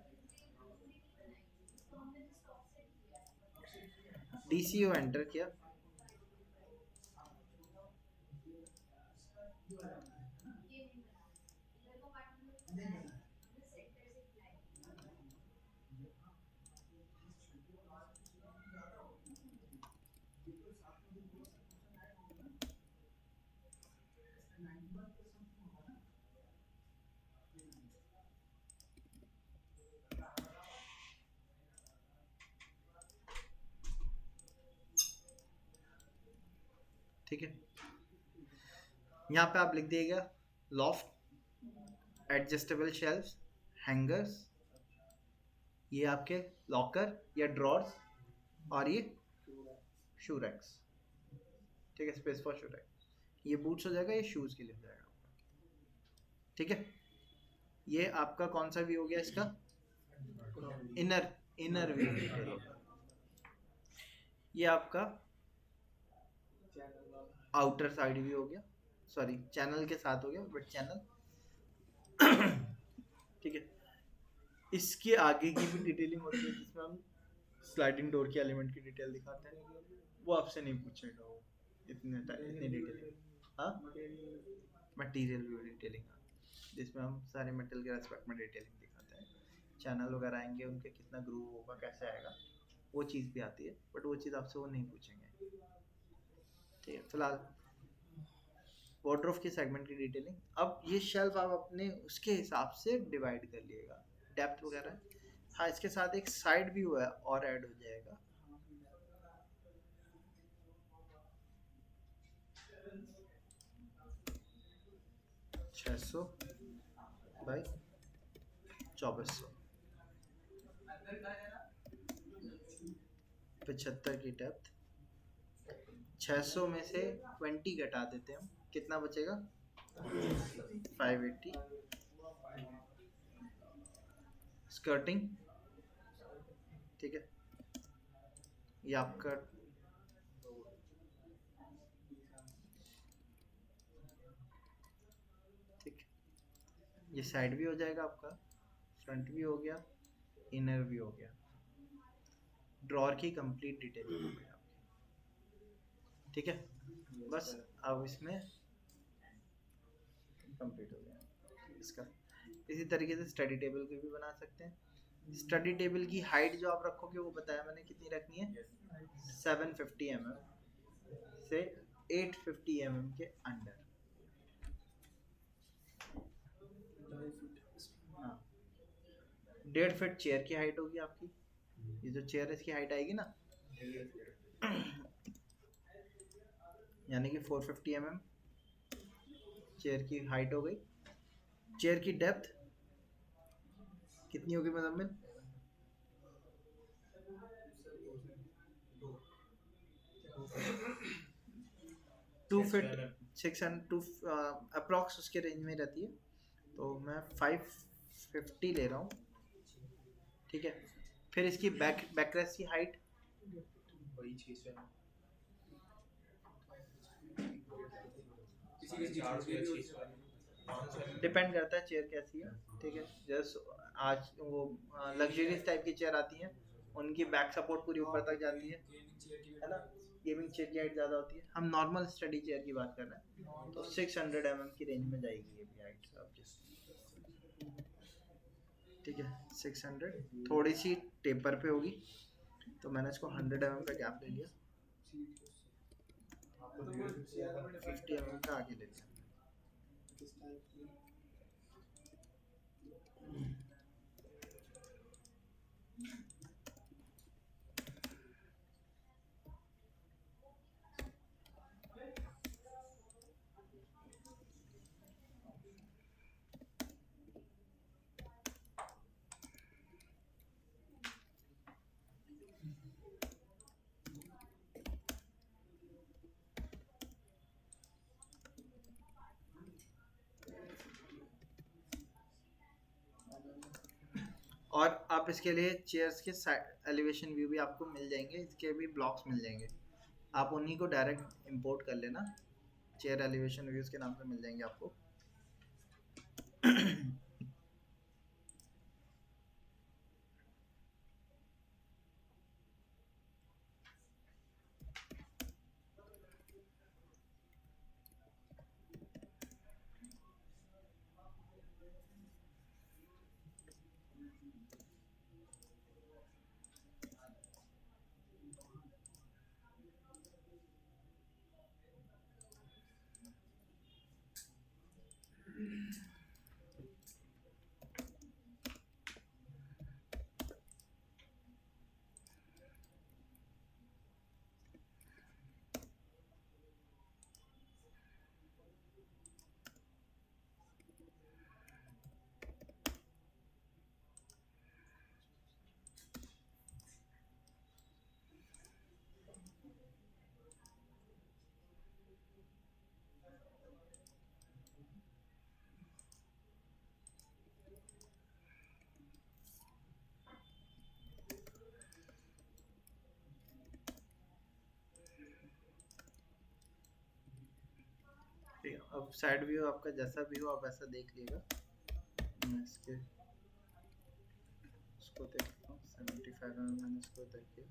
DCO एंटर किया, ठीक है। यहाँ पे आप लिख दिएगा लॉफ्ट, एडजस्टेबल शेल्फ्स, हैंगर्स, ये आपके लॉकर या ड्रॉर्स, और ये शू रैक्स, ठीक है, स्पेस फॉर शू रैक। ये बूट्स हो जाएगा, ये शूज के लिए हो जाएगा, ठीक है। ये आपका कौन सा व्यू हो गया इसका, इनर इनर व्यू डिटेल होगा। ये आपका आउटर साइड व्यू हो गया, सॉरी चैनल के साथ हो गया, बट चैनल ठीक है। इसके आगे की भी डिटेलिंग होती है, जिसमें हम स्लाइडिंग डोर के एलिमेंट की डिटेल दिखाते हैं, वो आपसे नहीं पूछेगा वो इतनी डिटेलिंग। हाँ, मटेरियल व्यू डिटेलिंग, जिसमें हम सारे मेटल के रेस्पेक्ट में डिटेलिंग दिखाते हैं, चैनल वगैरह आएंगे, उनके कितना ग्रूव होगा, कैसे आएगा, वो चीज़ भी आती है, बट वो चीज़ आपसे वो नहीं पूछेंगे, ठीक है। फिलहाल वार्डरोब की सेगमेंट की डिटेलिंग, अब ये शेल्फ आप अपने उसके हिसाब से डिवाइड कर लिएगा, डेप्थ वगैरह। हाँ, इसके साथ एक साइड व्यू है और ऐड हो जाएगा, छः सौ बाई 2400, 75 की डेप्थ, 600 में से 20 घटा देते हैं हम, कितना बचेगा 580। स्कर्टिंग, ठीक है, ये आपका ठीक, ये साइड भी हो जाएगा आपका, फ्रंट भी हो गया, इनर भी हो गया, ड्रॉर की कंप्लीट डिटेल हो गई आपकी, ठीक है। बस अब इसमें कंप्लीट हो गया इसका। इसी तरीके से स्टडी टेबल को भी बना सकते हैं। स्टडी टेबल की हाइट जो आप रखोगे वो बताया मैंने कितनी रखनी है, 750 mm से 850 mm के अंडर। हाँ, 1.5 फीट चेयर की हाइट होगी आपकी, ये जो चेयर है इसकी हाइट आएगी ना, यानी कि 450 mm चेयर की हाइट हो गई। चेयर की डेप्थ कितनी होगी मुजम्मिल, 2 फीट 602 अप्रॉक्स उसके रेंज में रहती है, तो मैं 550 ले रहा हूँ, ठीक है। फिर इसकी बैकरेस्ट की हाइट वही 600 किसी के 400 या 600 डिपेंड करता है चेयर कैसी है, ठीक है। जैसे आज वो लग्जरियस टाइप की चेयर आती है, उनकी बैक सपोर्ट पूरी ऊपर तक जाती है ना, गेमिंग चेयर की हाइट ज़्यादा होती है। हम नॉर्मल स्टडी चेयर की बात कर रहे हैं, तो 600 की रेंज में जाएगी ये भी हाइट आप जिस, ठीक है। 600 थोड़ी सी टेपर पे होगी, तो मैंने इसको 100 का गैप ले लिया, 50 का आगे ले लिया। और आप इसके लिए चेयर्स के साइड एलिवेशन व्यू भी आपको मिल जाएंगे, इसके भी ब्लॉक्स मिल जाएंगे, आप उन्हीं को डायरेक्ट इंपोर्ट कर लेना, चेयर एलिवेशन व्यूज के नाम से मिल जाएंगे आपको। अब साइड व्यू आपका जैसा भी हो आप ऐसा देख लीजिएगा। मैं इसको देखता हूँ 75 मैंने इसको देखिए,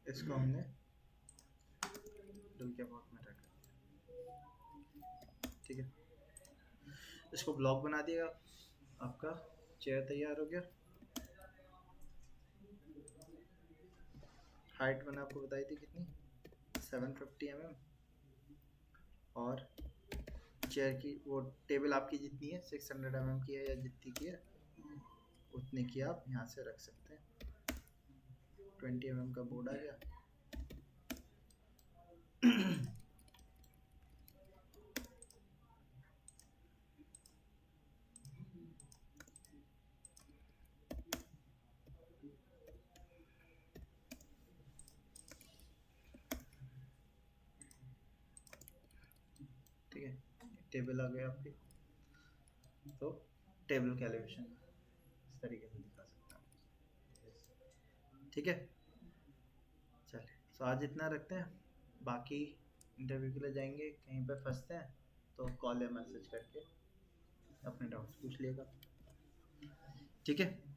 इसको हमने डुल के बॉट में रखा, ठीक है। इसको ब्लॉक बना दिया, आपका चेयर तैयार हो गया। हाइट मैंने आपको बताई थी कितनी, 750 और चेयर की वो टेबल आपकी जितनी है 600 की है या जितनी की है उतने की आप यहाँ से रख सकते हैं। 20 का बोर्ड आ गया। ठीक है, टेबल आ गया आपकी, तो टेबल का एलिवेशन इस तरीके से दिखा सकता हूँ, ठीक है। चलिए, तो आज इतना रखते हैं, बाकी इंटरव्यू के लिए जाएंगे, कहीं पे फंसते हैं तो कॉल या मैसेज करके अपने डाउट्स पूछ लिएगा, ठीक है।